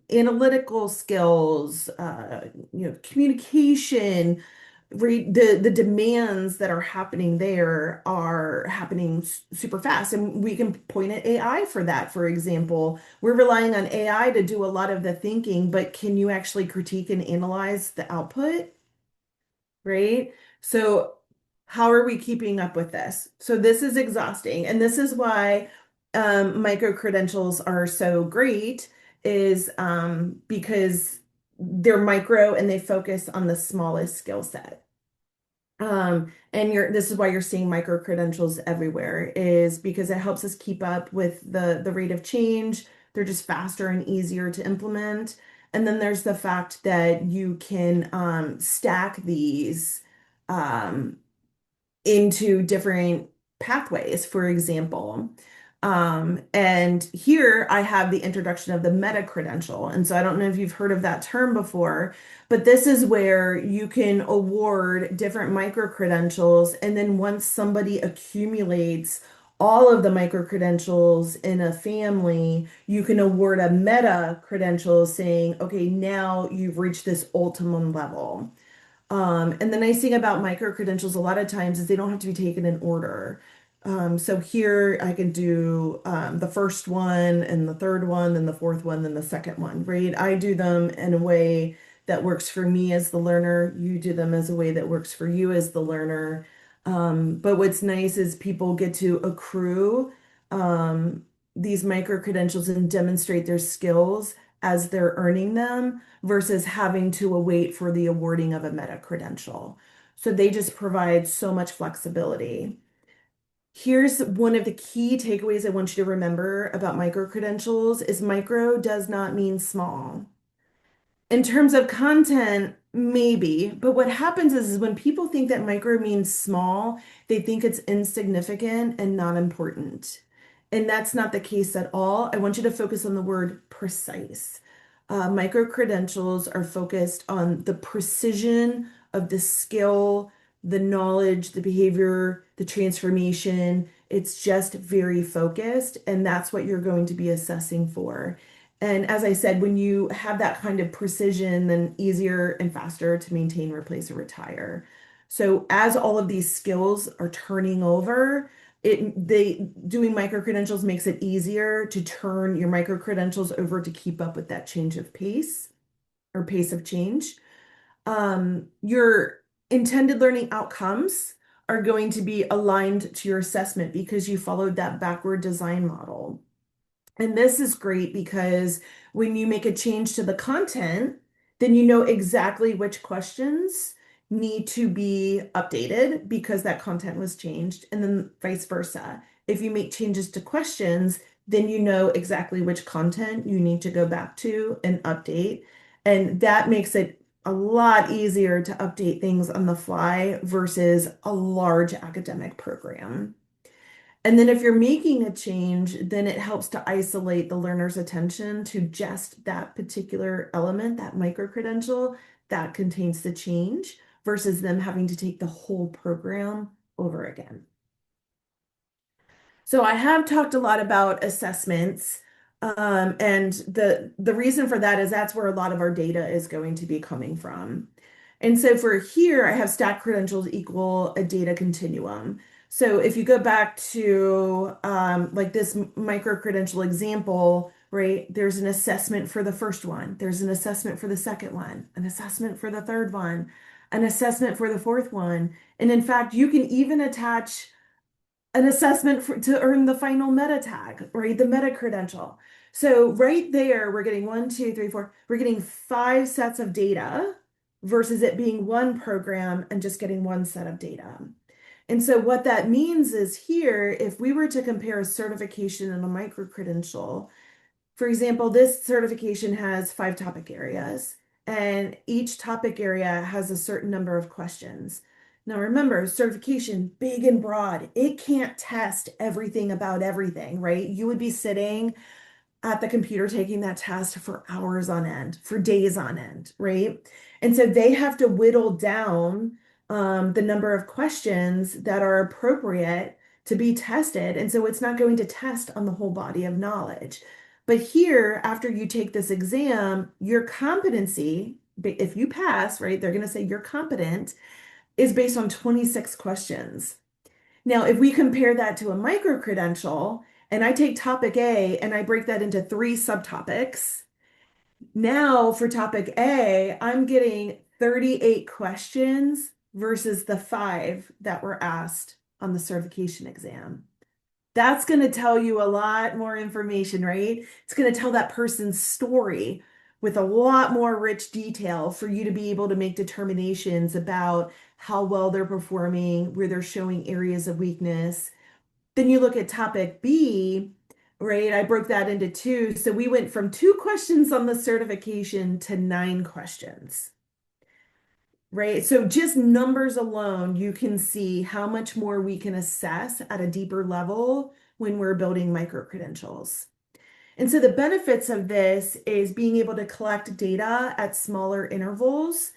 analytical skills, communication, right? The demands that are happening there are happening super fast. And we can point at AI for that. For example, we're relying on AI to do a lot of the thinking, but can you actually critique and analyze the output? Right? So, how are we keeping up with this? So, this is exhausting. And this is why micro credentials are so great, is because they're micro and they focus on the smallest skill set. And this is why you're seeing micro credentials everywhere, is because it helps us keep up with the rate of change. They're just faster and easier to implement. And then there's the fact that you can stack these um, into different pathways, for example. And here I have the introduction of the meta credential. And so I don't know if you've heard of that term before, but this is where you can award different micro credentials. And then once somebody accumulates all of the micro credentials in a family, you can award a meta credential saying, okay, now you've reached this ultimate level. And the nice thing about micro credentials a lot of times is they don't have to be taken in order. So here I can do the first one and the third one, then the fourth one, then the second one, right? I do them in a way that works for me as the learner. You do them as a way that works for you as the learner. But what's nice is people get to accrue um, these micro credentials and demonstrate their skills as they're earning them versus having to await for the awarding of a meta credential. So they just provide so much flexibility. Here's one of the key takeaways I want you to remember about micro credentials is micro does not mean small. In terms of content, maybe, but what happens is when people think that micro means small, they think it's insignificant and not important. And that's not the case at all. I want you to focus on the word precise. Micro credentials are focused on the precision of the skill, the knowledge, the behavior, the transformation. It's just very focused, and that's what you're going to be assessing for. And as I said, when you have that kind of precision, then easier and faster to maintain, replace, or retire. So as all of these skills are turning over, doing micro credentials makes it easier to turn your micro credentials over to keep up with that change of pace or pace of change. Your intended learning outcomes are going to be aligned to your assessment because you followed that backward design model. And this is great because when you make a change to the content, then you know exactly which questions need to be updated because that content was changed, and then vice versa. If you make changes to questions, then you know exactly which content you need to go back to and update. And that makes it a lot easier to update things on the fly versus a large academic program. And then if you're making a change, then it helps to isolate the learner's attention to just that particular element, that micro credential that contains the change versus them having to take the whole program over again. So I have talked a lot about assessments, and the reason for that is that's where a lot of our data is going to be coming from. And so for here, I have stack credentials equal a data continuum. So if you go back to like this micro credential example, right? There's an assessment for the first one, there's an assessment for the second one, an assessment for the third one, an assessment for the fourth one. And in fact, you can even attach an assessment to earn the final meta tag, right? The meta credential. So right there, we're getting one, two, three, four, we're getting five sets of data versus it being one program and just getting one set of data. And so what that means is here, if we were to compare a certification and a micro credential, for example, this certification has five topic areas, and each topic area has a certain number of questions. Now, remember, certification, big and broad, it can't test everything about everything, right? You would be sitting at the computer taking that test for hours on end, for days on end, right? And so they have to whittle down the number of questions that are appropriate to be tested. And so it's not going to test on the whole body of knowledge. But here, after you take this exam, your competency, if you pass, right, they're going to say you're competent, is based on 26 questions. Now, if we compare that to a micro credential, and I take topic A and I break that into three subtopics, now for topic A, I'm getting 38 questions versus the five that were asked on the certification exam. That's going to tell you a lot more information, right? It's going to tell that person's story with a lot more rich detail for you to be able to make determinations about how well they're performing, where they're showing areas of weakness. Then you look at topic B, right? I broke that into two. So we went from two questions on the certification to nine questions, right? So just numbers alone, you can see how much more we can assess at a deeper level when we're building micro credentials. And so the benefits of this is being able to collect data at smaller intervals,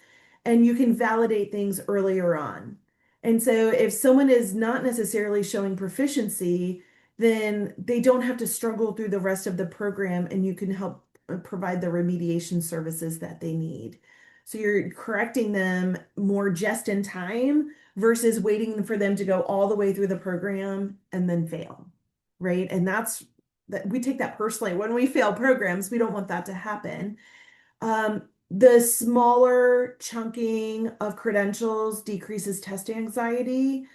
and you can validate things earlier on. And so if someone is not necessarily showing proficiency, then they don't have to struggle through the rest of the program, and you can help provide the remediation services that they need. So you're correcting them more just in time versus waiting for them to go all the way through the program and then fail, right? And that's that we take that personally. When we fail programs, we don't want that to happen. The smaller chunking of credentials decreases test anxiety.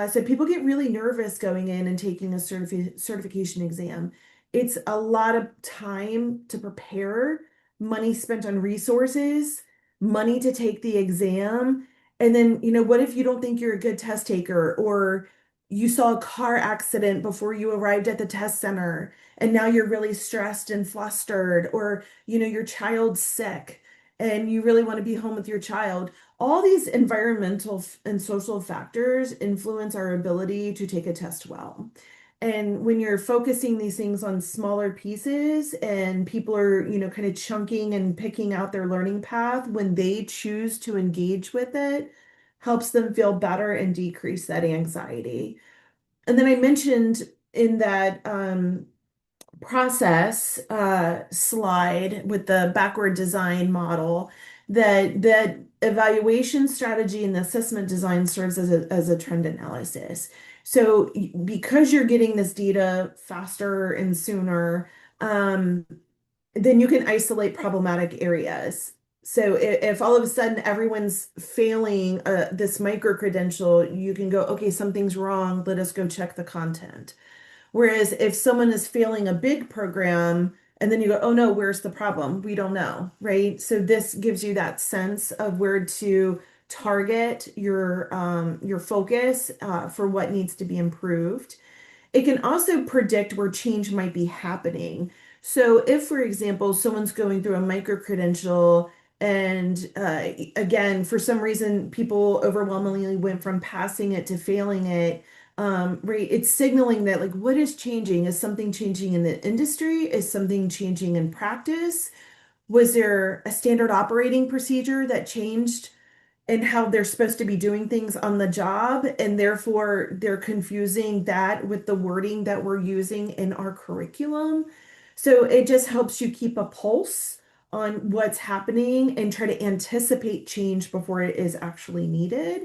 So people get really nervous going in and taking a certification exam. It's a lot of time to prepare, money spent on resources, money to take the exam. And then, what if you don't think you're a good test taker, or you saw a car accident before you arrived at the test center and now you're really stressed and flustered, or your child's sick and you really want to be home with your child. All these environmental and social factors influence our ability to take a test well. And when you're focusing these things on smaller pieces and people are, kind of chunking and picking out their learning path, when they choose to engage with it, helps them feel better and decrease that anxiety. And then I mentioned in that process slide with the backward design model that evaluation strategy and the assessment design serves as a trend analysis. So because you're getting this data faster and sooner, then you can isolate problematic areas. So if all of a sudden everyone's failing this micro credential, you can go, okay, something's wrong. Let us go check the content. Whereas if someone is failing a big program and then you go, oh no, where's the problem? We don't know, right? So this gives you that sense of where to target your focus for what needs to be improved. It can also predict where change might be happening. So if, for example, someone's going through a micro-credential and again, for some reason, people overwhelmingly went from passing it to failing it, right? It's signaling that like, what is changing? Is something changing in the industry? Is something changing in practice? Was there a standard operating procedure that changed and how they're supposed to be doing things on the job, and therefore they're confusing that with the wording that we're using in our curriculum? So it just helps you keep a pulse on what's happening and try to anticipate change before it is actually needed.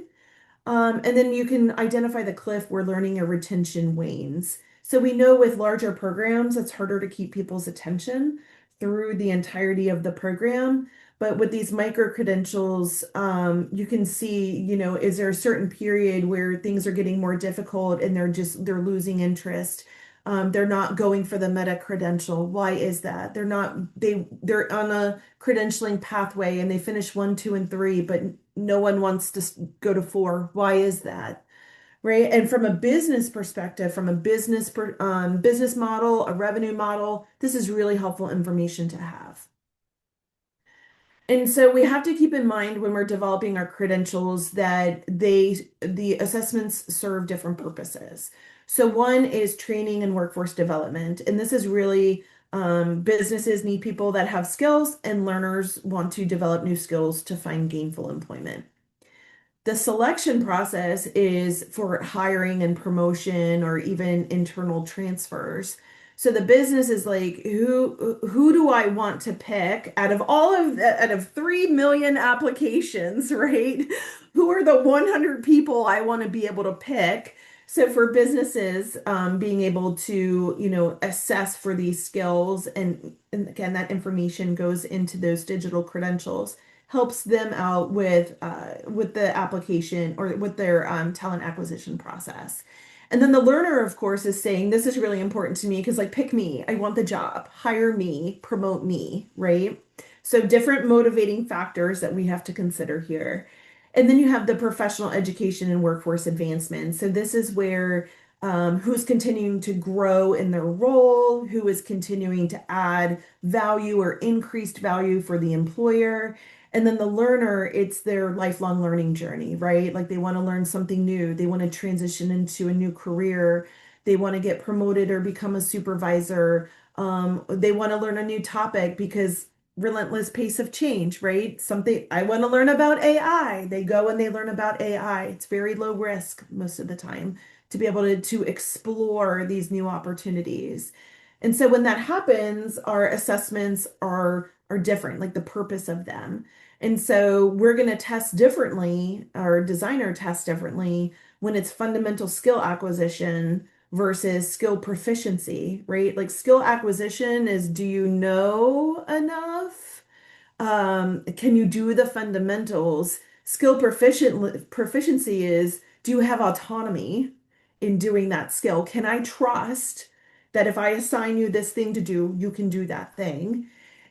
And then you can identify the cliff where learning or retention wanes. So we know with larger programs, it's harder to keep people's attention through the entirety of the program. But with these micro credentials, you can see, is there a certain period where things are getting more difficult and they're losing interest. They're not going for the meta credential. Why is that? They're on a credentialing pathway and they finish one, two, and three, but no one wants to go to four. Why is that? Right. And from a business perspective, from a business model, a revenue model, this is really helpful information to have. And so we have to keep in mind when we're developing our credentials that the assessments serve different purposes. So one is training and workforce development. And this is really businesses need people that have skills and learners want to develop new skills to find gainful employment. The selection process is for hiring and promotion or even internal transfers. So the business is like, who do I want to pick out of 3 million applications, right? Who are the 100 people I want to be able to pick? So for businesses, being able to, assess for these skills and again, that information goes into those digital credentials helps them out with the application or with their talent acquisition process. And then the learner, of course, is saying, this is really important to me because, like, pick me. I want the job. Hire me, promote me, right? So different motivating factors that we have to consider here. And then you have the professional education and workforce advancement. So this is where who's continuing to grow in their role, who is continuing to add value or increased value for the employer. And then the learner, it's their lifelong learning journey, right? Like they want to learn something new. They want to transition into a new career. They want to get promoted or become a supervisor. They want to learn a new topic because relentless pace of change, right? Something I want to learn about AI. They go and they learn about AI. It's very low risk most of the time to be able to explore these new opportunities. And so when that happens, our assessments are different, like the purpose of them. And so we're going to test differently, our designer tests differently when it's fundamental skill acquisition versus skill proficiency, right? Like skill acquisition is, do you know enough? Can you do the fundamentals? Proficiency is, do you have autonomy in doing that skill? Can I trust that if I assign you this thing to do, you can do that thing?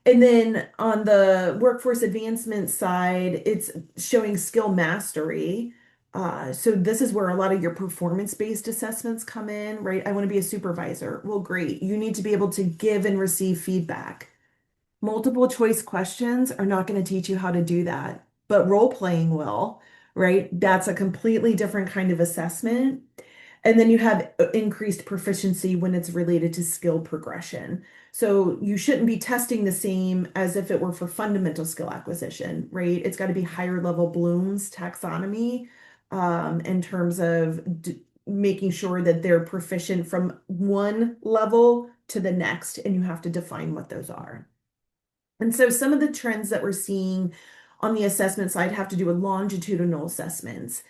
And then on the workforce advancement side, it's showing skill mastery. So this is where a lot of your performance-based assessments come in, right? I want to be a supervisor. Well, great. You need to be able to give and receive feedback. Multiple choice questions are not going to teach you how to do that, but role playing will, right? That's a completely different kind of assessment. And then you have increased proficiency when it's related to skill progression. So you shouldn't be testing the same as if it were for fundamental skill acquisition, right? It's got to be higher level Bloom's taxonomy in terms of making sure that they're proficient from one level to the next, and you have to define what those are. And so some of the trends that we're seeing on the assessment side have to do with longitudinal assessments.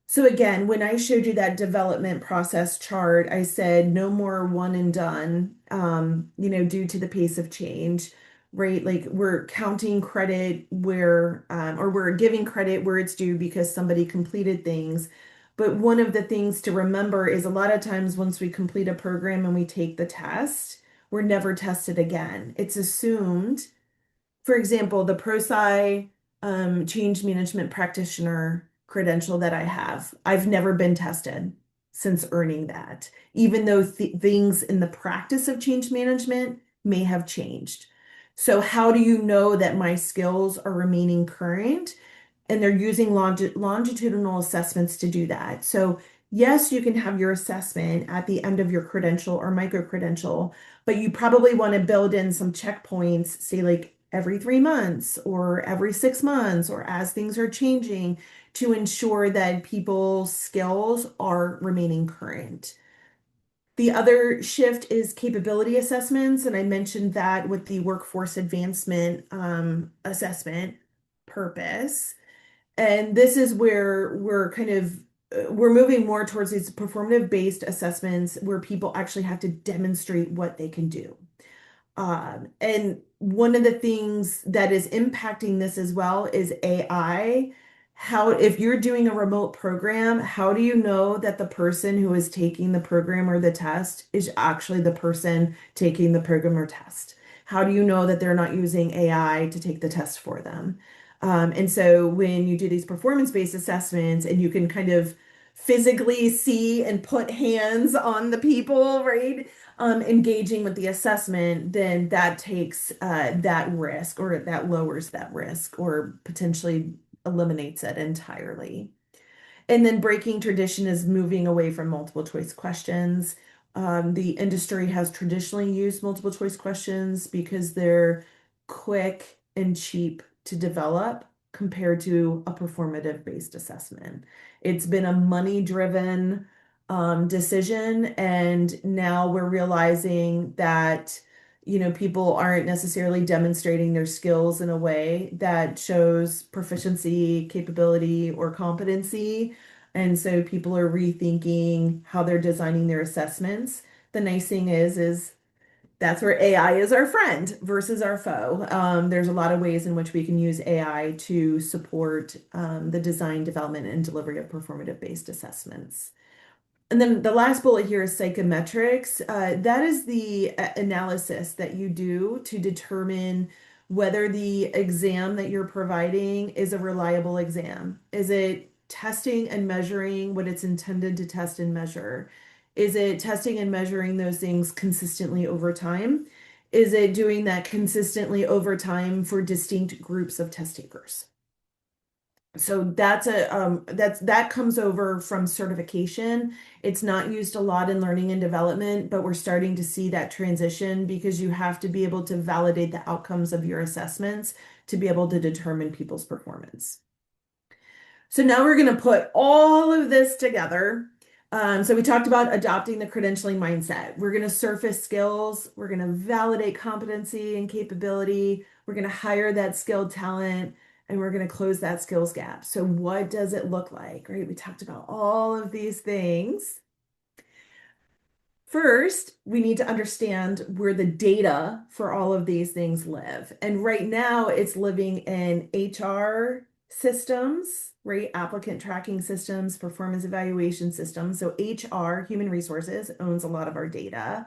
So again, when I showed you that development process chart, I said no more one and done, due to the pace of change, right? Like we're counting credit or we're giving credit where it's due because somebody completed things. But one of the things to remember is a lot of times once we complete a program and we take the test, we're never tested again. It's assumed, for example, the ProSci change management practitioner credential that I have, I've never been tested since earning that, even though things in the practice of change management may have changed. So how do you know that my skills are remaining current? And they're using longitudinal assessments to do that. So yes, you can have your assessment at the end of your credential or micro credential, but you probably want to build in some checkpoints, say like every 3 months or every 6 months, or as things are changing to ensure that people's skills are remaining current. The other shift is capability assessments, and I mentioned that with the workforce advancement assessment purpose. And this is where we're kind of we're moving more towards these performative-based assessments where people actually have to demonstrate what they can do. And one of the things that is impacting this as well is AI. How, if you're doing a remote program, how do you know that the person who is taking the program or the test is actually the person taking the program or test? How do you know that they're not using AI to take the test for them? And so when you do these performance-based assessments and you can kind of physically see and put hands on the people, right? Engaging with the assessment, then that takes that risk, or that lowers that risk, or potentially eliminates it entirely. And then breaking tradition is moving away from multiple choice questions. The industry has traditionally used multiple choice questions because they're quick and cheap to develop compared to a performative based assessment. It's been a money driven decision, and now we're realizing that people aren't necessarily demonstrating their skills in a way that shows proficiency, capability, or competency. And so people are rethinking how they're designing their assessments. The nice thing is that's where AI is our friend versus our foe. There's a lot of ways in which we can use AI to support the design, development, and delivery of performative-based assessments. And then the last bullet here is psychometrics. That is the analysis that you do to determine whether the exam that you're providing is a reliable exam. Is it testing and measuring what it's intended to test and measure? Is it testing and measuring those things consistently over time? Is it doing that consistently over time for distinct groups of test takers? So that comes over from certification. It's not used a lot in learning and development, but we're starting to see that transition because you have to be able to validate the outcomes of your assessments to be able to determine people's performance. So now we're going to put all of this together. So we talked about adopting the credentialing mindset. We're going to surface skills. We're going to validate competency and capability. We're going to hire that skilled talent, and we're going to close that skills gap. So what does it look like, right? We talked about all of these things. First, we need to understand where the data for all of these things live. And right now, it's living in HR systems, right? Applicant tracking systems, performance evaluation systems. So HR, human resources, owns a lot of our data.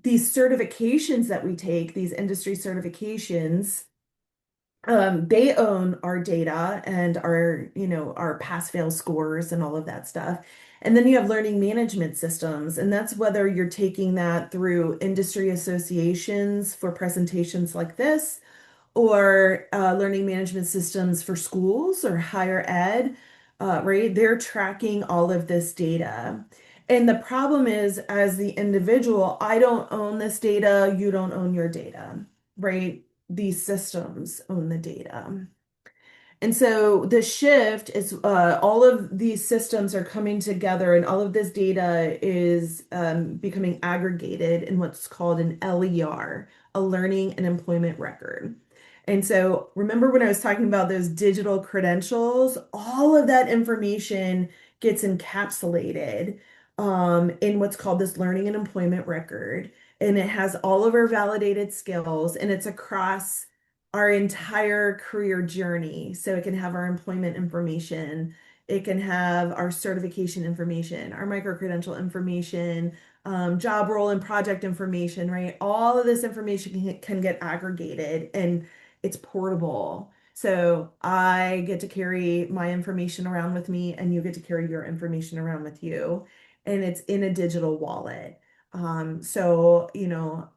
These certifications that we take, these industry certifications, they own our data and our pass-fail scores and all of that stuff. And then you have learning management systems, and that's whether you're taking that through industry associations for presentations like this, or learning management systems for schools or higher ed, right? They're tracking all of this data. And the problem is, as the individual, I don't own this data, you don't own your data, right? These systems own the data. And so the shift is all of these systems are coming together, and all of this data is becoming aggregated in what's called an LER, a learning and employment record. And so remember when I was talking about those digital credentials, all of that information gets encapsulated in what's called this learning and employment record. And it has all of our validated skills, and it's across our entire career journey. So it can have our employment information, it can have our certification information, our micro-credential information, job role and project information, right? All of this information can get aggregated, and it's portable. So I get to carry my information around with me, and you get to carry your information around with you. And it's in a digital wallet. So,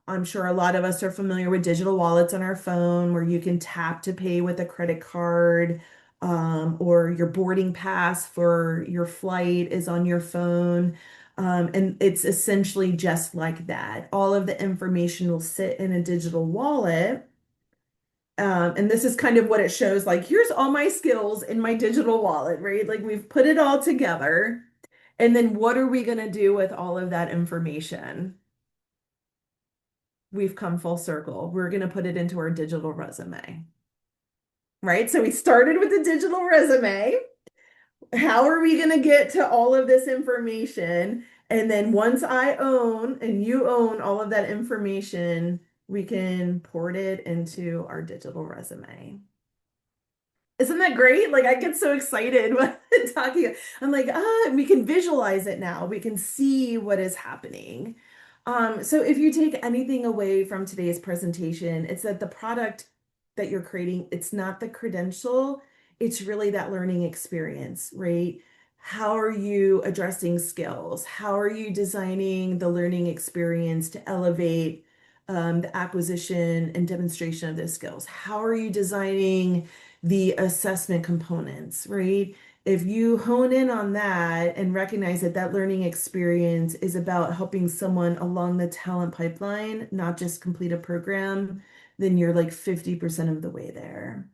I'm sure a lot of us are familiar with digital wallets on our phone where you can tap to pay with a credit card, or your boarding pass for your flight is on your phone. And it's essentially just like that. All of the information will sit in a digital wallet. And this is kind of what it shows, like, here's all my skills in my digital wallet, right? Like, we've put it all together. And then what are we going to do with all of that information? We've come full circle. We're going to put it into our digital resume, right? So we started with the digital resume. How are we going to get to all of this information? And then once I own and you own all of that information, we can port it into our digital resume. Isn't that great? Like I get so excited when I'm talking. I'm like, we can visualize it now. We can see what is happening. So if you take anything away from today's presentation, it's that the product that you're creating, it's not the credential, it's really that learning experience, right? How are you addressing skills? How are you designing the learning experience to elevate the acquisition and demonstration of those skills? How are you designing the assessment components, right? If you hone in on that and recognize that that learning experience is about helping someone along the talent pipeline, not just complete a program, then you're like 50% of the way there.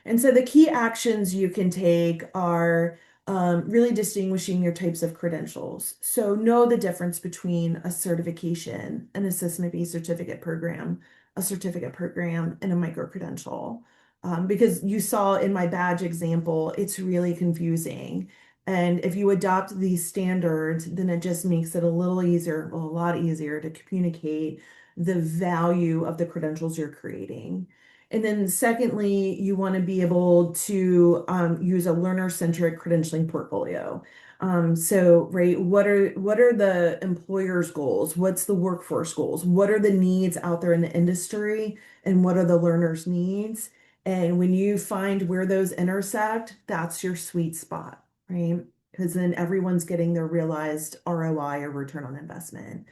And so the key actions you can take are really distinguishing your types of credentials. So know the difference between a certification, an assessment-based certificate program, and a micro-credential. Because you saw in my badge example, it's really confusing. And if you adopt these standards, then it just makes it a little easier, well, a lot easier to communicate the value of the credentials you're creating. And then secondly, you want to be able to use a learner-centric credentialing portfolio. So, right, what are the employer's goals? What's the workforce goals? What are the needs out there in the industry? And what are the learners' needs? And when you find where those intersect, that's your sweet spot, right? Because then everyone's getting their realized ROI or return on investment.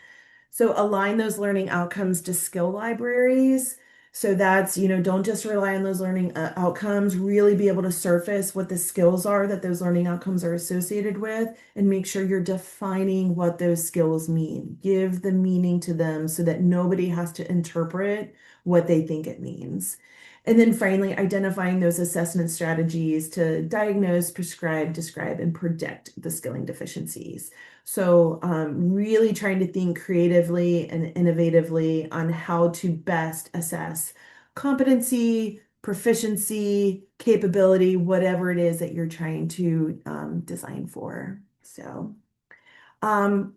So align those learning outcomes to skill libraries. So that's, don't just rely on those learning outcomes, really be able to surface what the skills are that those learning outcomes are associated with, and make sure you're defining what those skills mean. Give the meaning to them so that nobody has to interpret what they think it means. And then finally, identifying those assessment strategies to diagnose, prescribe, describe, and predict the skilling deficiencies. So, really trying to think creatively and innovatively on how to best assess competency, proficiency, capability, whatever it is that you're trying to design for. So,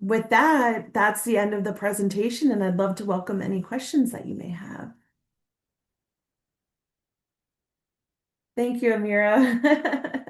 with that, that's the end of the presentation, and I'd love to welcome any questions that you may have. Thank you, Amira.